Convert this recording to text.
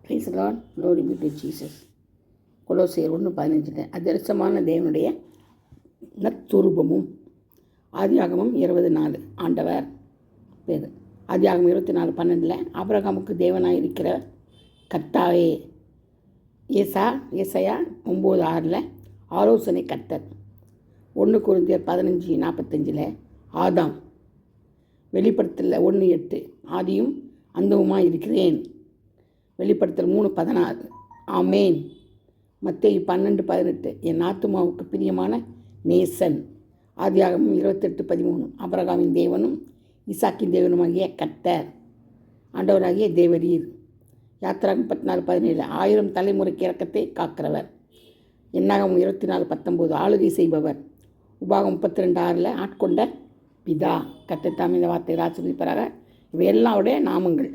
Price Lord, glory be to Jesus. கொலோசியர் 1:15 அதிரசமான தேவனுடைய நற்சுரூபமும். ஆதியாகமம் 20:4 ஆண்டவர் பேர். ஆதியாகமம் 24:12 ஆபிரகாமுக்கு தேவனாக இருக்கிற கர்த்தாவே. ஏசாயா 9:6 ஆலோசனை கர்த்தர். 1 கொரிந்தியர் 15:45 ஆதாம். வெளிப்படுத்தல 1:8 ஆதியும் அந்தவுமாய் இருக்கிறேன். வெளிப்படுத்தல் 3:16 ஆமேன். மத்தேயு 12:18 என் ஆத்துமாவுக்கு பிரியமான நேசன். ஆதியாகமம் 28:13 ஆபிரகாமின் தேவனும் ஈசாக்கின் தேவனுமாகிய கர்த்தர், ஆண்டவராகிய தேவரீர். யாத்திராகம் 14:17 1000 தலைமுறைக்கு இரக்கத்தை காக்கிறவர். என்னாகமம் 24:19 ஆளுகை செய்பவர். உபாகம் 32:6 ஆட்கொண்ட பிதா. கர்த்தர் தாமே இந்த வார்த்தையை ஆசீர்வதிப்பாராக. இவை எல்லாருடைய நாமங்கள்.